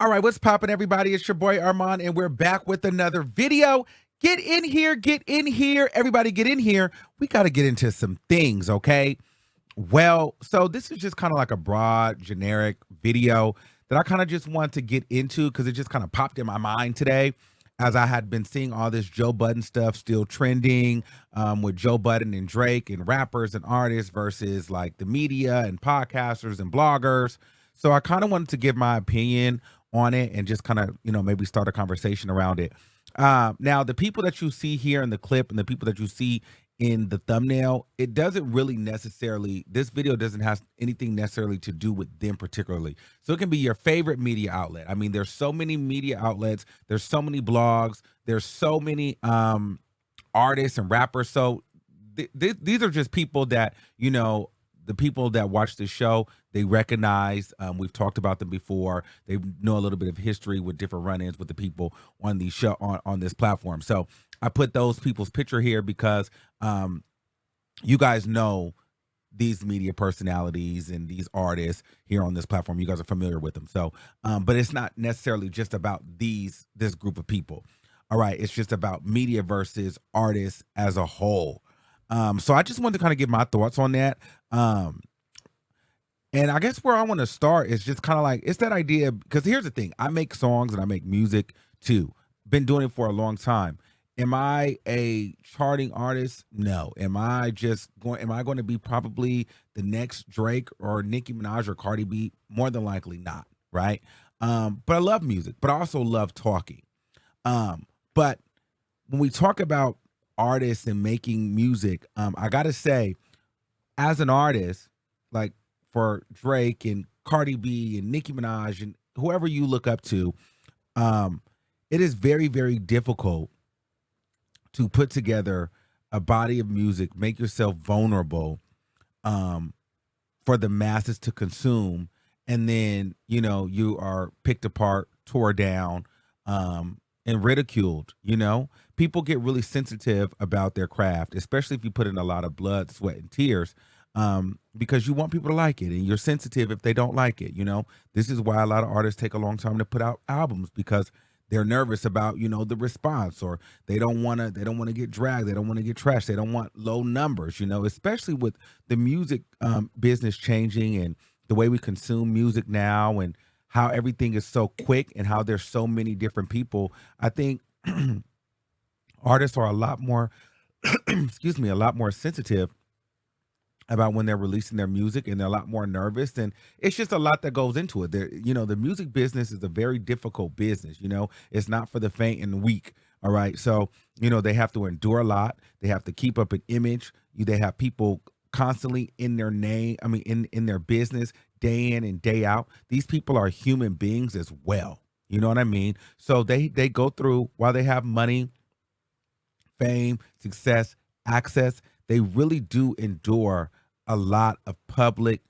All right, what's poppin', everybody? It's your boy Armon, and we're back with another video. Get in here, get in here. Everybody get in here. We got to get into some things, okay? Well, so this is just kind of like a broad, generic video that I kind of just want to get into because it just kind of popped in my mind today as I had been seeing all this Joe Budden stuff still trending with Joe Budden and Drake and rappers and artists versus like the media and podcasters and bloggers. So I kind of wanted to give my opinion on it and just kind of, maybe start a conversation around it. Now, the people that you see here in the clip and the people that you see in the thumbnail, it doesn't really necessarily, this video doesn't have anything necessarily to do with them particularly. So it can be your favorite media outlet. I mean, there's so many media outlets. There's so many blogs. There's so many artists and rappers. So these are just people that, the people that watch the show, they recognize. We've talked about them before. They know a little bit of history with different run-ins with the people on the show on this platform. So I put those people's picture here because you guys know these media personalities and these artists here on this platform. You guys are familiar with them. So, but it's not necessarily just about this group of people. All right, it's just about media versus artists as a whole. So I just wanted to kind of give my thoughts on that. And I guess where I want to start is just kind of like, it's that idea, because here's the thing. I make songs and I make music too. Been doing it for a long time. Am I a charting artist? No. Am I going to be probably the next Drake or Nicki Minaj or Cardi B? More than likely not, right? But I love music, but I also love talking. But when we talk about artists and making music, I gotta say, as an artist, like for Drake and Cardi B and Nicki Minaj and whoever you look up to, it is very, very difficult to put together a body of music, make yourself vulnerable for the masses to consume, and then you are picked apart, tore down, and ridiculed. People get really sensitive about their craft, especially if you put in a lot of blood, sweat, and tears, because you want people to like it, and you're sensitive if they don't like it. This is why a lot of artists take a long time to put out albums, because they're nervous about the response, or they don't want to get dragged, they don't want to get trashed, they don't want low numbers. Especially with the music business changing and the way we consume music now, and how everything is so quick and how there's so many different people. I think artists are a lot more a lot more sensitive about when they're releasing their music, and they're a lot more nervous, and it's just a lot that goes into it. The music business is a very difficult business. It's not for the faint and weak. All right. So, they have to endure a lot. They have to keep up an image. They have people constantly in their name. I mean, in their business, day in and day out. These people are human beings as well. You know what I mean? So they go through, while they have money, fame, success, access, they really do endure a lot of public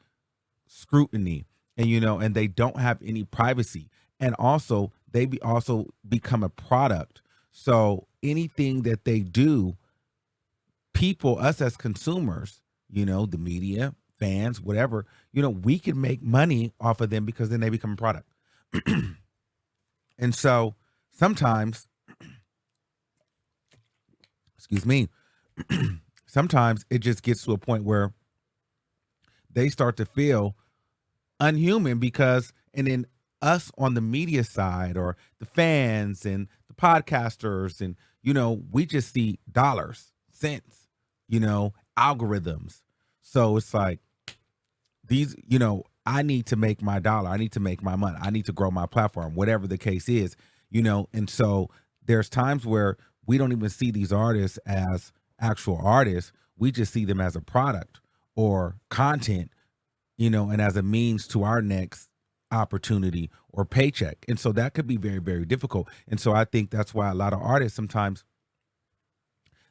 scrutiny, and they don't have any privacy. And also they also become a product. So anything that they do, people, us as consumers, the media, fans, whatever, we can make money off of them, because then they become a product. And so sometimes, excuse me, sometimes it just gets to a point where they start to feel unhuman, and then us on the media side, or the fans and the podcasters, and, we just see dollars, cents, algorithms. So it's like these, I need to make my dollar. I need to make my money. I need to grow my platform, whatever the case is, and so there's times where we don't even see these artists as actual artists. We just see them as a product or content, and as a means to our next opportunity or paycheck. And so that could be very, very difficult. And so I think that's why a lot of artists, sometimes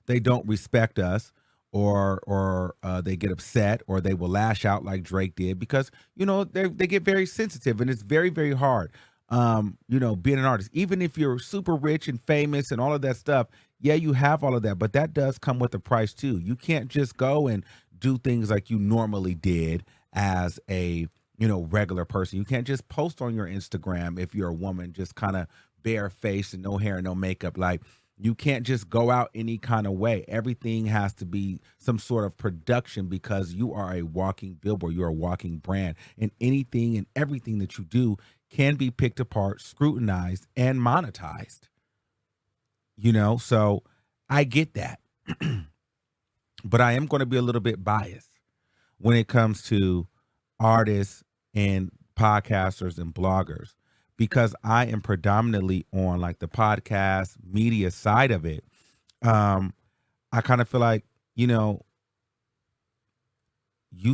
they don't respect us, or they get upset, or they will lash out like Drake did, because, they get very sensitive, and it's very, very hard. Being an artist, even if you're super rich and famous and all of that stuff, yeah, you have all of that, but that does come with a price too. You can't just go and do things like you normally did as a regular person. You can't just post on your Instagram if you're a woman, just kind of bare face and no hair and no makeup. Like, you can't just go out any kind of way. Everything has to be some sort of production because you are a walking billboard. You're a walking brand. And anything and everything that you do can be picked apart, scrutinized, and monetized. So I get that. But I am going to be a little bit biased when it comes to artists and podcasters and bloggers, because I am predominantly on like the podcast media side of it. I kind of feel like, you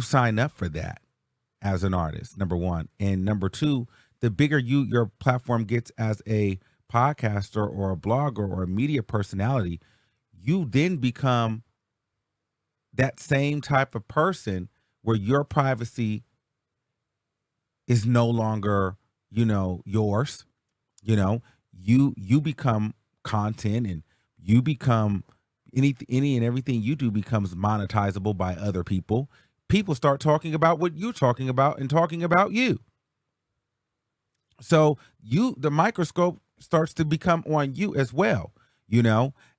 sign up for that as an artist, number one. And number two, the bigger your platform gets as a podcaster or a blogger or a media personality, you then become that same type of person where your privacy is no longer, yours. You become content, and you become any and everything you do becomes monetizable by other people. People start talking about what you're talking about and talking about you. So the microscope starts to become on you as well,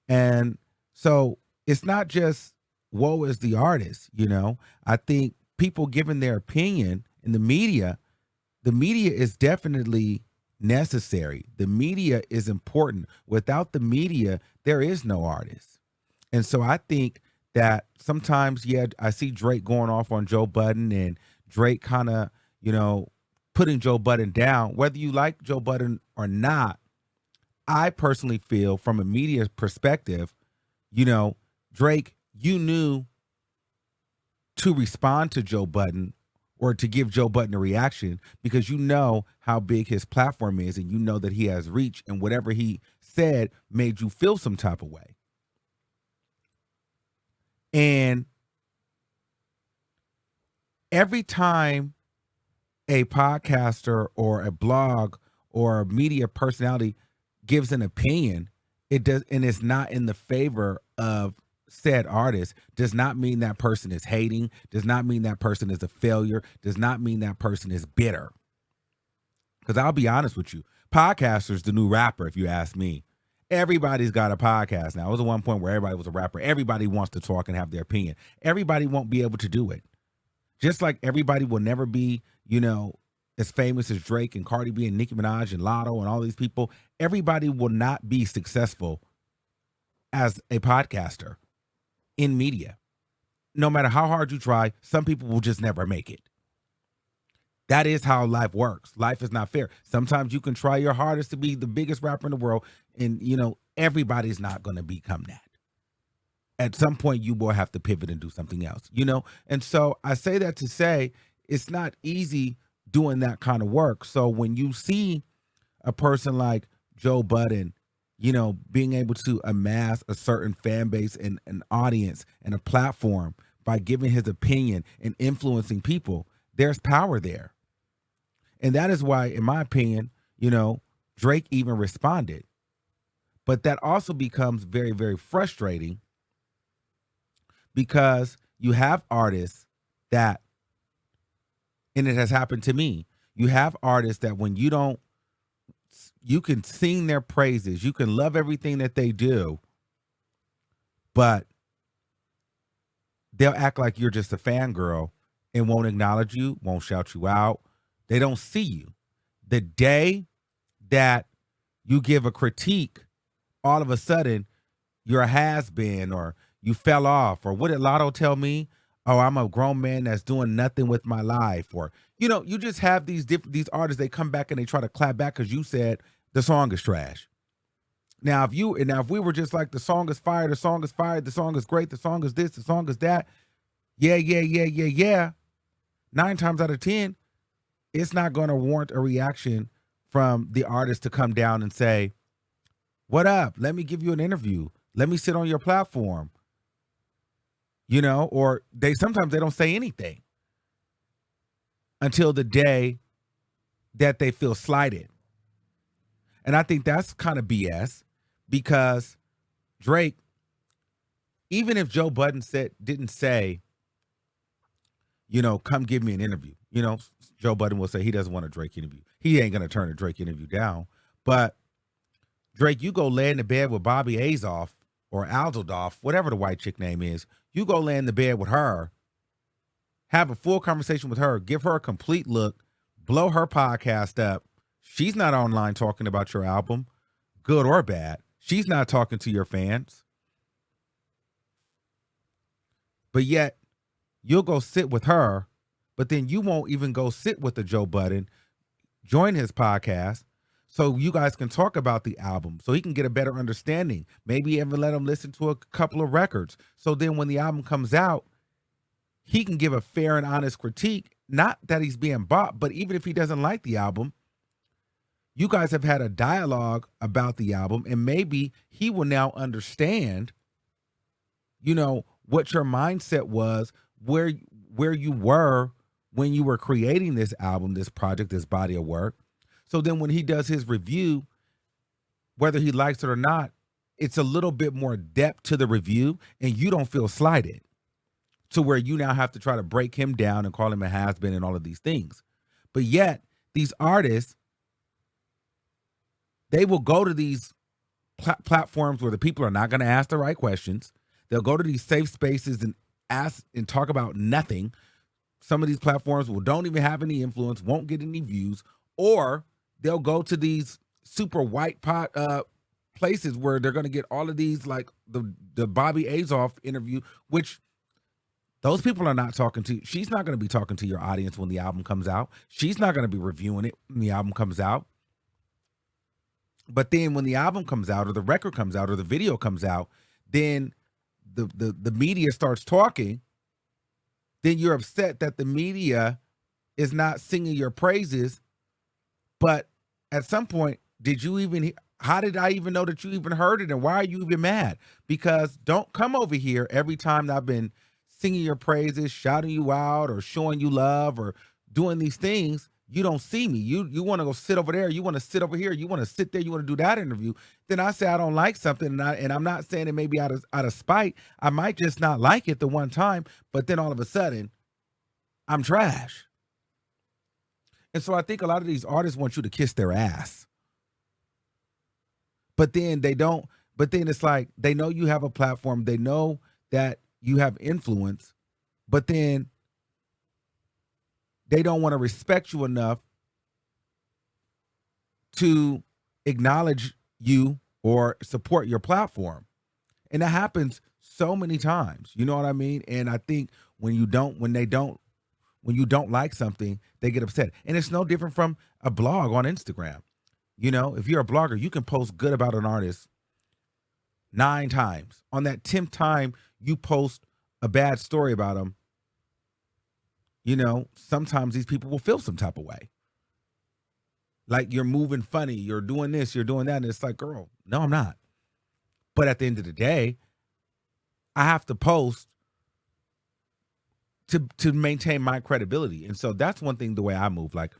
and so it's not just woe is the artist. I think people giving their opinion in the media is definitely necessary. The media is important. Without the media, there is no artist. And so I think that sometimes, I see Drake going off on Joe Budden, and Drake kind of, putting Joe Budden down. Whether you like Joe Budden or not, I personally feel from a media perspective, Drake, you knew to respond to Joe Budden or to give Joe Budden a reaction because you know how big his platform is, and you know that he has reach, and whatever he said made you feel some type of way. And every time a podcaster or a blog or a media personality gives an opinion, it does, and it's not in the favor of said artist, does not mean that person is hating, does not mean that person is a failure, does not mean that person is bitter. Because I'll be honest with you, podcaster's the new rapper, if you ask me. Everybody's got a podcast now. It was at one point where everybody was a rapper. Everybody wants to talk and have their opinion. Everybody won't be able to do it. Just like everybody will never be, as famous as Drake and Cardi B and Nicki Minaj and Lotto and all these people. Everybody will not be successful as a podcaster in media. No matter how hard you try, some people will just never make it. That is how life works. Life is not fair. Sometimes you can try your hardest to be the biggest rapper in the world, and everybody's not going to become that. At some point, you will have to pivot and do something else, And so I say that to say it's not easy doing that kind of work. So when you see a person like Joe Budden, being able to amass a certain fan base and an audience and a platform by giving his opinion and influencing people, there's power there. And that is why, in my opinion, Drake even responded. But that also becomes very, very frustrating because you have artists that, and it has happened to me, you have artists that when you can sing their praises, you can love everything that they do, but they'll act like you're just a fangirl and won't acknowledge you, won't shout you out. They don't see you. The day that you give a critique, all of a sudden you're a has-been, or you fell off, or what did Lotto tell me? Oh, I'm a grown man that's doing nothing with my life. Or, you just have these artists, they come back and they try to clap back because you said the song is trash. Now, if we were just like, the song is fire, the song is fire, the song is great, the song is this, the song is that. Yeah. 9 times out of 10, it's not going to warrant a reaction from the artist to come down and say, what up? Let me give you an interview. Let me sit on your platform. Or sometimes they don't say anything until the day that they feel slighted. And I think that's kind of BS because Drake, even if Joe Budden didn't say, come give me an interview. You know, Joe Budden will say he doesn't want a Drake interview. He ain't gonna turn a Drake interview down. But Drake, you go lay in the bed with Bobby Azoff or Aldodoff, whatever the white chick name is. You go lay in the bed with her, have a full conversation with her, give her a complete look, blow her podcast up. She's not online talking about your album, good or bad. She's not talking to your fans. But yet, you'll go sit with her, but then you won't even go sit with the Joe Budden, join his podcast, so you guys can talk about the album, so he can get a better understanding. Maybe even let him listen to a couple of records. So then when the album comes out, he can give a fair and honest critique. Not that he's being bought, but even if he doesn't like the album, you guys have had a dialogue about the album, and maybe he will now understand, you know, what your mindset was, where you were when you were creating this album, this project, this body of work. So then when he does his review, whether he likes it or not, it's a little bit more depth to the review, and you don't feel slighted to where you now have to try to break him down and call him a has-been and all of these things. But yet, these artists, they will go to these platforms where the people are not going to ask the right questions. They'll go to these safe spaces and ask and talk about nothing. Some of these platforms don't even have any influence, won't get any views, or they'll go to these super white pot places where they're going to get all of these, like the Bobby Azoff interview, which those people are not talking to. She's not going to be talking to your audience when the album comes out. She's not going to be reviewing it when the album comes out. But then when the album comes out or the record comes out or the video comes out, then the media starts talking. Then you're upset that the media is not singing your praises. But at some point, how did I even know that you even heard it? And why are you even mad? Because don't come over here every time that I've been singing your praises, shouting you out, or showing you love, or doing these things. You don't see me. You want to go sit over there. You want to sit over here. You want to sit there. You want to do that interview. Then I say I don't like something, and I'm not saying it may be out of spite. I might just not like it the one time, but then all of a sudden, I'm trash. And so I think a lot of these artists want you to kiss their ass. But then they don't. But then it's like they know you have a platform. They know that you have influence, but then they don't want to respect you enough to acknowledge you or support your platform. And that happens so many times. You know what I mean? And I think when you don't like something, they get upset. And it's no different from a blog on Instagram. You know, if you're a blogger, you can post good about an artist 9 times. On that 10th time you post a bad story about them, you know, sometimes these people will feel some type of way. Like you're moving funny, you're doing this, you're doing that. And it's like, girl, no, I'm not. But at the end of the day, I have to post to maintain my credibility. And so that's one thing, the way I move. Like,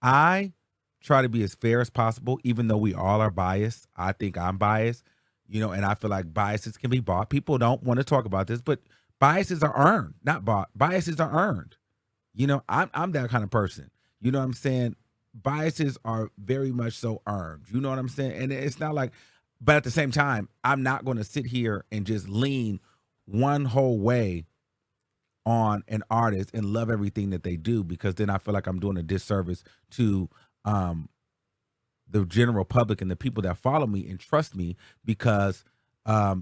I try to be as fair as possible, even though we all are biased. I think I'm biased, you know, and I feel like biases can be bought. People don't want to talk about this, but biases are earned, not bought. Biases are earned. You know, I'm that kind of person. You know what I'm saying? Biases are very much so earned. You know what I'm saying? And it's not like, but at the same time, I'm not going to sit here and just lean one whole way on an artist and love everything that they do, because then I feel like I'm doing a disservice to the general public and the people that follow me and trust me, because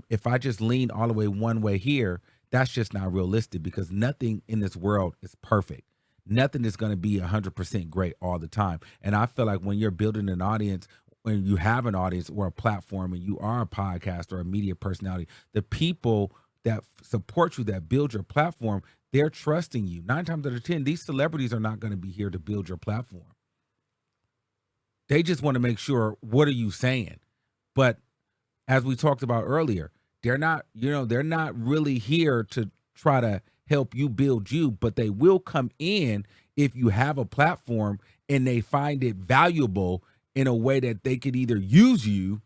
if I just lean all the way one way here, that's just not realistic, because nothing in this world is perfect. Nothing is going to be 100% great all the time. And I feel like when you're building an audience, when you have an audience or a platform and you are a podcast or a media personality, the people that support you, that build your platform, they're trusting you. 9 times out of 10, these celebrities are not going to be here to build your platform. They just want to make sure, what are you saying? But as we talked about earlier, they're not really here to try to help you build you, but they will come in if you have a platform and they find it valuable in a way that they could either use you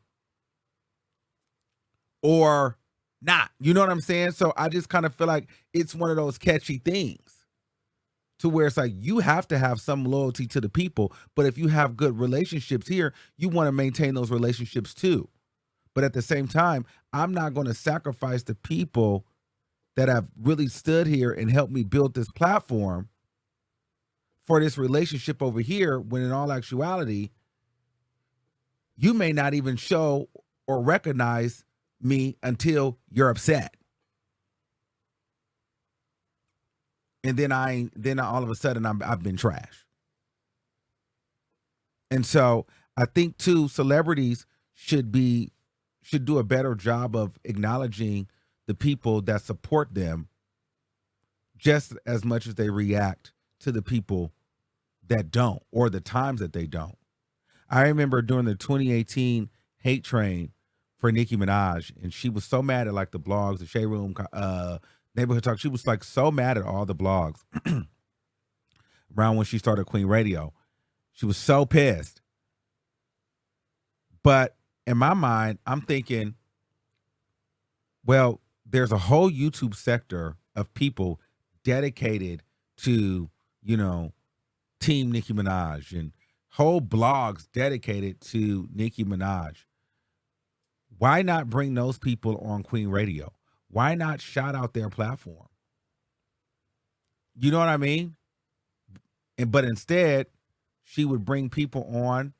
or not. You know what I'm saying? So I just kind of feel like it's one of those catchy things to where it's like you have to have some loyalty to the people. But if you have good relationships here, you want to maintain those relationships too. But at the same time, I'm not going to sacrifice the people that have really stood here and helped me build this platform for this relationship over here, when in all actuality, you may not even show or recognize me until you're upset. And then all of a sudden I've been trash. And so I think too, celebrities should do a better job of acknowledging the people that support them just as much as they react to the people that don't, or the times that they don't. I remember during the 2018 hate train for Nicki Minaj, and she was so mad at like the blogs, the Shade Room, Neighborhood Talk. She was like so mad at all the blogs around when she started Queen Radio. She was so pissed. But in my mind, I'm thinking, well, there's a whole YouTube sector of people dedicated to, Team Nicki Minaj, and whole blogs dedicated to Nicki Minaj. Why not bring those people on Queen Radio? Why not shout out their platform? You know what I mean? But instead, she would bring people on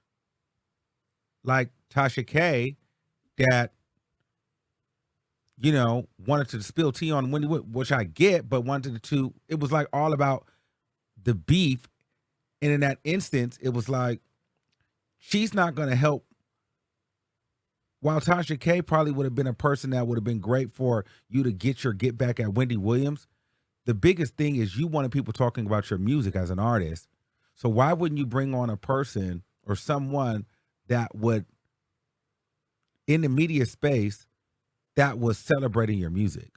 like Tasha K that, wanted to spill tea on Wendy, which I get, but wanted to, it was like all about the beef. And in that instance, it was like, she's not going to help. While Tasha K probably would have been a person that would have been great for you to get back at Wendy Williams, the biggest thing is you wanted people talking about your music as an artist. So why wouldn't you bring on a person or someone that would, in the media space, that was celebrating your music?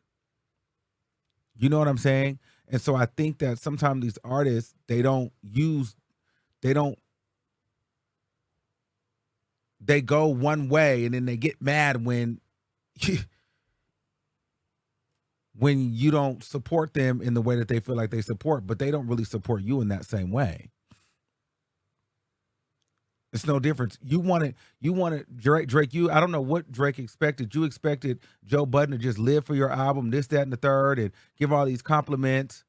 You know what I'm saying? And so I think that sometimes these artists, they go one way, and then they get mad when you don't support them in the way that they feel like they support, but they don't really support you in that same way. It's no difference. You wanted Drake. I don't know what Drake expected. You expected Joe Budden to just live for your album, this, that, and the third, and give all these compliments.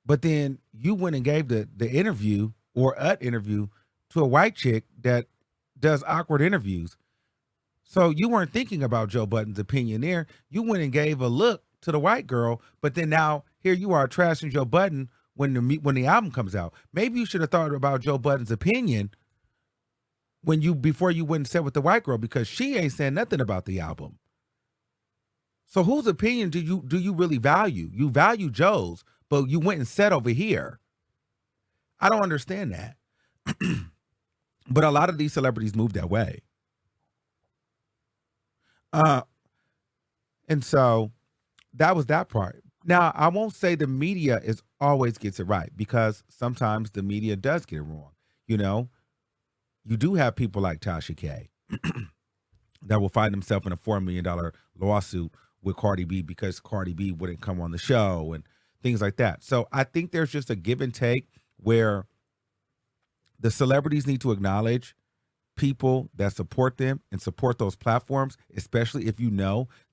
But then you went and gave the interview or an interview to a white chick that does awkward interviews. So you weren't thinking about Joe Budden's opinion there. You went and gave a look to the white girl, but then now here you are trashing Joe Budden when the album comes out. Maybe you should have thought about Joe Budden's opinion before you went and sat with the white girl, because she ain't saying nothing about the album. So whose opinion do you really value? You value Joe's, but you went and sat over here. I don't understand that. But a lot of these celebrities move that way. And so that was that part. Now, I won't say the media always gets it right, because sometimes the media does get it wrong. You do have people like Tasha K that will find themselves in a $4 million lawsuit with Cardi B because Cardi B wouldn't come on the show and things like that. So I think there's just a give and take where the celebrities need to acknowledge people that support them and support those platforms, especially if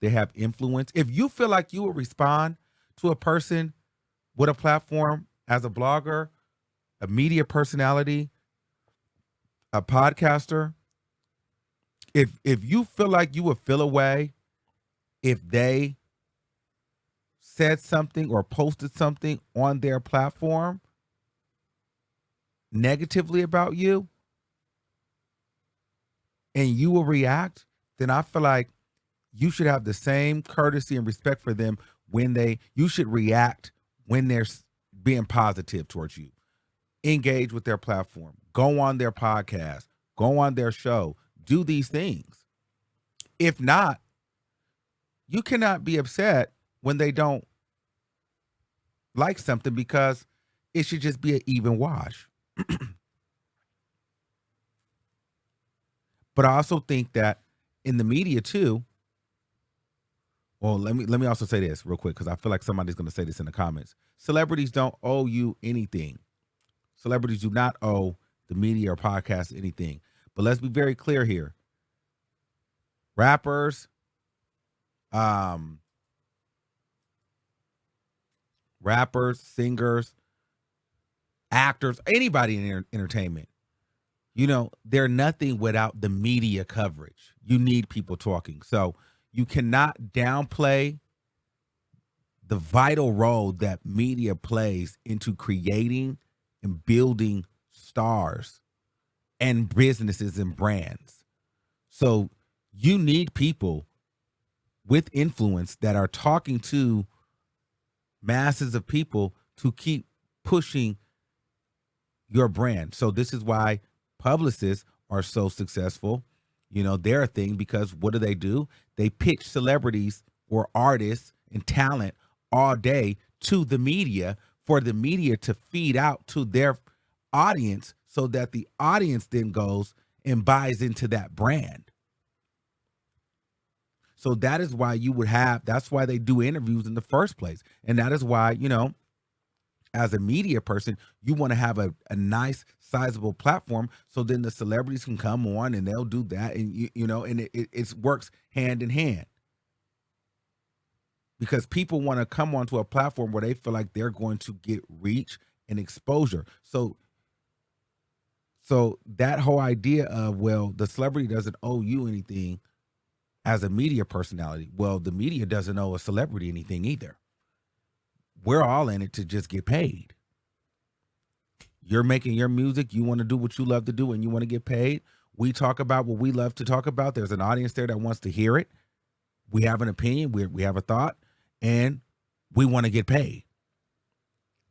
they have influence. If you feel like you would respond to a person with a platform as a blogger, a media personality, a podcaster, if you feel like you would feel a way if they said something or posted something on their platform negatively about you, and you will react, then I feel like you should have the same courtesy and respect for them you should react when they're being positive towards you. Engage with their platform, go on their podcast, go on their show, do these things. If not, you cannot be upset when they don't like something, because it should just be an even wash. But I also think that in the media too, Well, let me also say this real quick because I feel like somebody's going to say this in the comments. Celebrities don't owe you anything. Celebrities do not owe the media or podcast anything. But let's be very clear here. Rappers, um, singers, actors, anybody in entertainment, they're nothing without the media coverage. You need people talking. So you cannot downplay the vital role that media plays into creating and building stars and businesses and brands. So you need people with influence that are talking to masses of people to keep pushing your brand. So this is why publicists are so successful. They're a thing because what do? They pitch celebrities or artists and talent all day to the media for the media to feed out to their audience so that the audience then goes and buys into that brand. So that is why that's why they do interviews in the first place. And that is why, as a media person, you want to have a nice, sizable platform so then the celebrities can come on and they'll do that. And, and it works hand in hand. Because people want to come onto a platform where they feel like they're going to get reach and exposure. So that whole idea of, well, the celebrity doesn't owe you anything as a media personality. Well, the media doesn't owe a celebrity anything either. We're all in it to just get paid. You're making your music. You want to do what you love to do and you want to get paid. We talk about what we love to talk about. There's an audience there that wants to hear it. We have an opinion. We have a thought. And we want to get paid.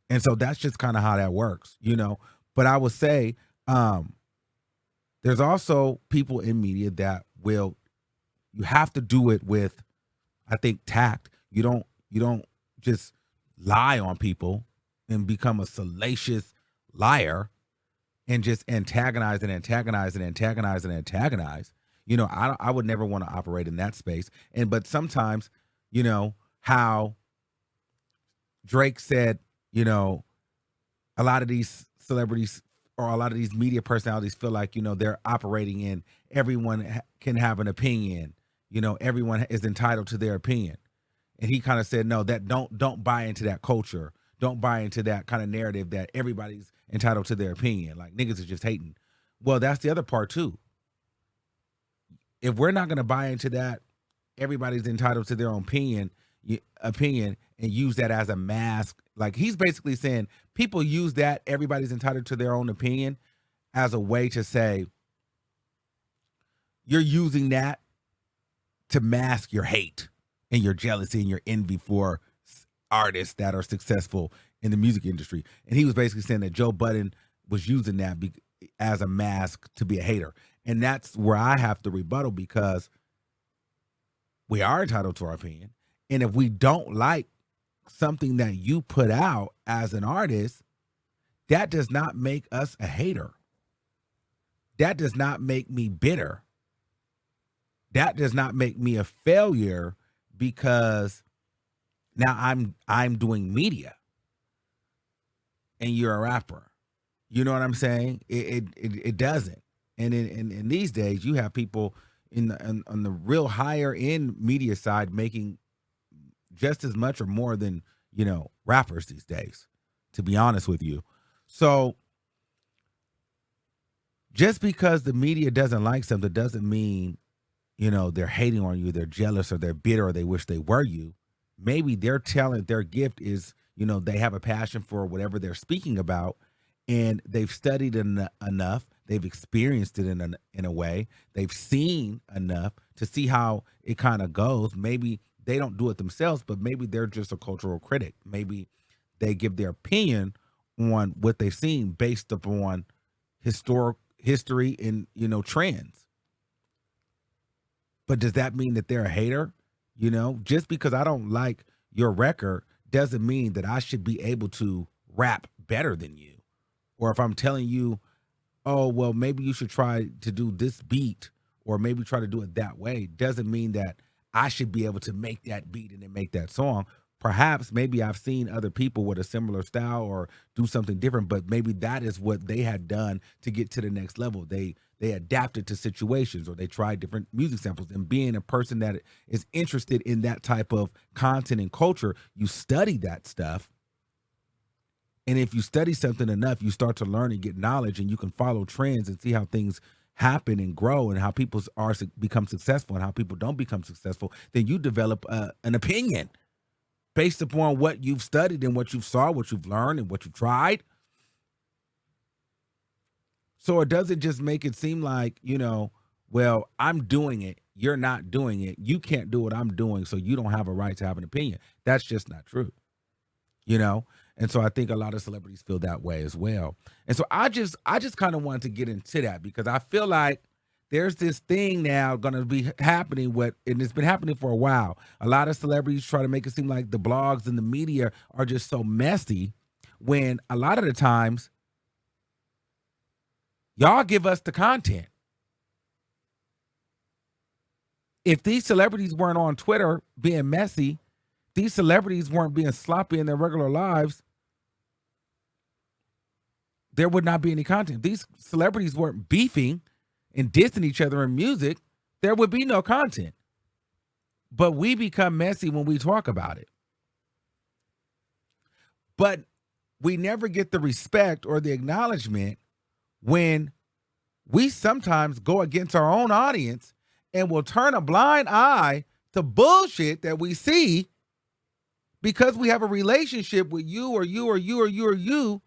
And so that's just kind of how that works, But I would say there's also people in media that you have to do it with, I think, tact. You don't just lie on people and become a salacious liar and just antagonize and antagonize and antagonize and antagonize. I would never want to operate in that space. But sometimes, how Drake said, a lot of these celebrities or a lot of these media personalities feel like, they're operating in everyone can have an opinion. Everyone is entitled to their opinion. And he kind of said, no, that don't buy into that culture. Don't buy into that kind of narrative that everybody's entitled to their opinion. Like niggas is just hating. Well, that's the other part too. If we're not going to buy into that, everybody's entitled to their own opinion and use that as a mask. Like he's basically saying people use that everybody's entitled to their own opinion as a way to say you're using that to mask your hate and your jealousy and your envy for artists that are successful in the music industry. And he was basically saying that Joe Budden was using that as a mask to be a hater. And that's where I have to rebuttal because we are entitled to our opinion. And if we don't like something that you put out as an artist, that does not make us a hater. That does not make me bitter. That does not make me a failure because now I'm doing media and you're a rapper. You know what I'm saying? It doesn't. And in these days, you have people on the real higher end media side making just as much or more than, rappers these days, to be honest with you. So just because the media doesn't like something doesn't mean, they're hating on you, they're jealous or they're bitter or they wish they were you. Maybe their talent, their gift is, they have a passion for whatever they're speaking about and they've studied enough, they've experienced it in a way, they've seen enough to see how it kind of goes. Maybe they don't do it themselves, but maybe they're just a cultural critic. Maybe they give their opinion on what they've seen based upon history and, trends. But does that mean that they're a hater? Just because I don't like your record doesn't mean that I should be able to rap better than you. Or if I'm telling you, oh, well, maybe you should try to do this beat or maybe try to do it that way, doesn't mean that I should be able to make that beat and then make that song. Perhaps maybe I've seen other people with a similar style or do something different, but maybe that is what they had done to get to the next level. They adapted to situations, or they tried different music samples. And being a person that is interested in that type of content and culture, you study that stuff. And if you study something enough, you start to learn and get knowledge, and you can follow trends and see how things happen and grow, and how people become successful and how people don't become successful. Then you develop an opinion based upon what you've studied and what you've saw, what you've learned, and what you've tried. So it doesn't just make it seem like, well, I'm doing it, you're not doing it, you can't do what I'm doing, so you don't have a right to have an opinion. That's just not true, And so I think a lot of celebrities feel that way as well. And so I just kind of wanted to get into that, because I feel like there's this thing now going to be happening and it's been happening for a while. A lot of celebrities try to make it seem like the blogs and the media are just so messy, when a lot of the times y'all give us the content. If these celebrities weren't on Twitter being messy, these celebrities weren't being sloppy in their regular lives, there would not be any content. These celebrities weren't beefing and dissing each other in music, there would be no content. But we become messy when we talk about it. But we never get the respect or the acknowledgement when we sometimes go against our own audience and will turn a blind eye to bullshit that we see because we have a relationship with you or you or you or you or you,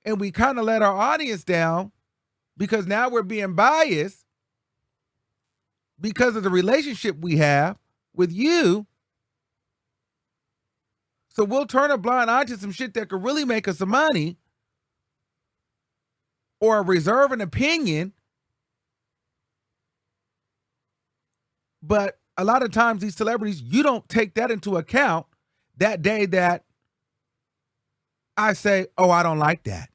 and we kind of let our audience down because now we're being biased because of the relationship we have with you. So we'll turn a blind eye to some shit that could really make us some money, or reserve an opinion. But a lot of times these celebrities, you don't take that into account that day that I say, oh, I don't like that.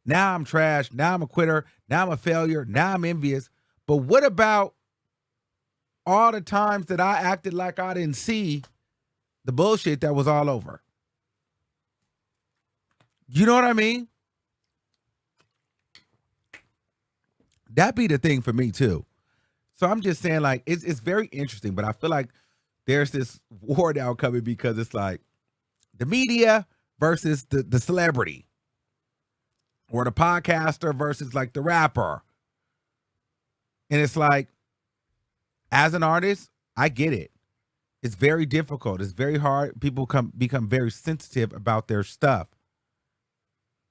Now I'm trash. Now I'm a quitter. Now I'm a failure. Now I'm envious. But what about all the times that I acted like I didn't see the bullshit that was all over? You know what I mean? That be the thing for me too. So I'm just saying, like, it's very interesting, but I feel like there's this war now coming, because it's like the media versus the celebrity, or the podcaster versus like the rapper. And it's like, as an artist, I get it. It's very difficult. It's very hard. People become very sensitive about their stuff.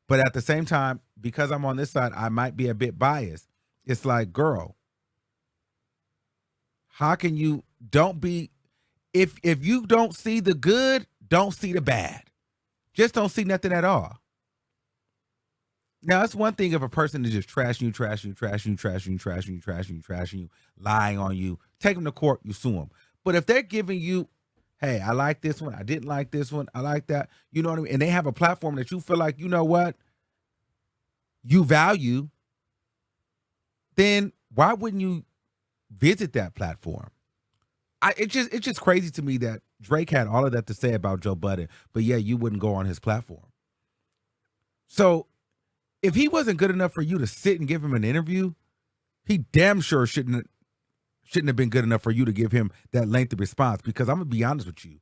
But at the same time, because I'm on this side, I might be a bit biased. It's like, girl, how can you if you don't see the good, don't see the bad. Just don't see nothing at all. Now, it's one thing if a person is just trashing you, lying on you, take them to court, you sue them. But if they're giving you, hey, I like this one, I didn't like this one, I like that, you know what I mean? And they have a platform that you feel like, you know what, you value, then why wouldn't you visit that platform? It's just crazy to me that Drake had all of that to say about Joe Budden, but yeah, you wouldn't go on his platform. So if he wasn't good enough for you to sit and give him an interview, he damn sure shouldn't have been good enough for you to give him that lengthy response. Because I'm going to be honest with you,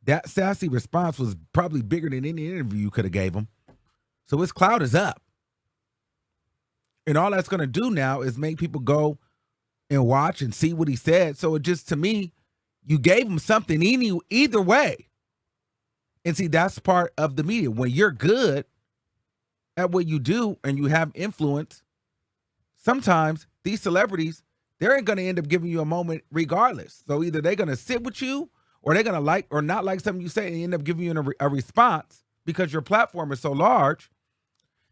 that sassy response was probably bigger than any interview you could have gave him. So his clout is up. And all that's going to do now is make people go and watch and see what he said. So it just, to me, you gave him something either way. And see, that's part of the media. When you're good at what you do and you have influence, sometimes these celebrities, they're going to end up giving you a moment regardless. So either they're going to sit with you, or they're going to like or not like something you say and end up giving you a response because your platform is so large.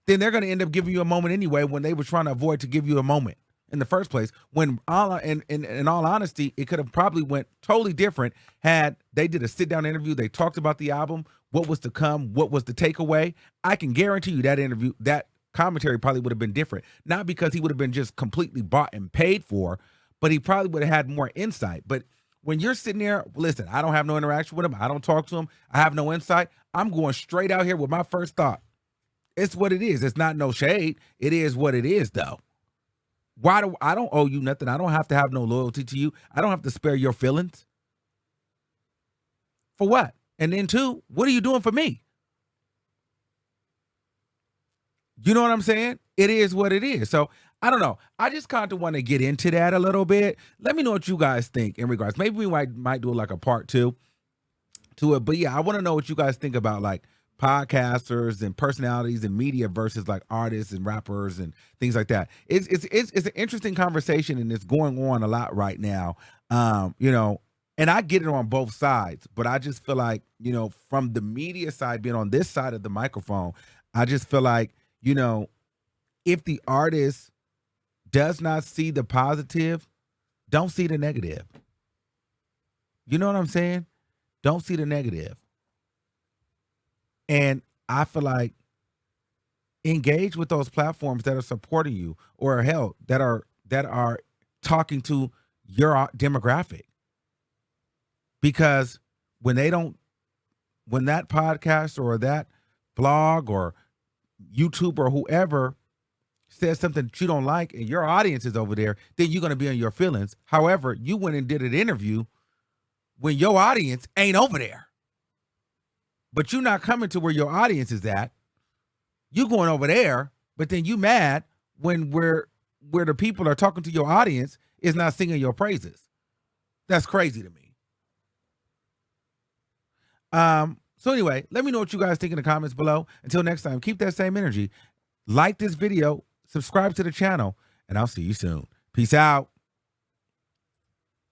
Then they're going to end up giving you a moment anyway, when they were trying to avoid to give you a moment in the first place. When in all honesty, it could have probably went totally different had they did a sit-down interview. They talked about the album, what was to come, what was the takeaway. I can guarantee you that interview, that commentary probably would have been different. Not because he would have been just completely bought and paid for, but he probably would have had more insight. But when you're sitting there, listen, I don't have no interaction with him. I don't talk to him. I have no insight. I'm going straight out here with my first thought. It's what it is. It's not no shade. It is what it is, though. I don't owe you nothing. I don't have to have no loyalty to you. I don't have to spare your feelings. For what? And then two, what are you doing for me? You know what I'm saying? It is what it is. So I don't know. I just kind of want to get into that a little bit. Let me know what you guys think in regards. Maybe we might do like a part 2 to it. But yeah, I want to know what you guys think about like podcasters and personalities and media versus like artists and rappers and things like that. It's an interesting conversation, and it's going on a lot right now. And I get it on both sides, but I just feel like, from the media side, being on this side of the microphone, I just feel like, if the artist does not see the positive, don't see the negative. You know what I'm saying? Don't see the negative. And I feel like engage with those platforms that are supporting you, or hell, that are talking to your demographic. Because when that podcast or that blog or YouTube or whoever says something that you don't like and your audience is over there, then you're going to be in your feelings. However, you went and did an interview when your audience ain't over there. But you're not coming to where your audience is at. You going over there, but then you mad when where the people are talking to your audience is not singing your praises. That's crazy to me. So anyway, let me know what you guys think in the comments below. Until next time, keep that same energy. Like this video, subscribe to the channel, and I'll see you soon. Peace out.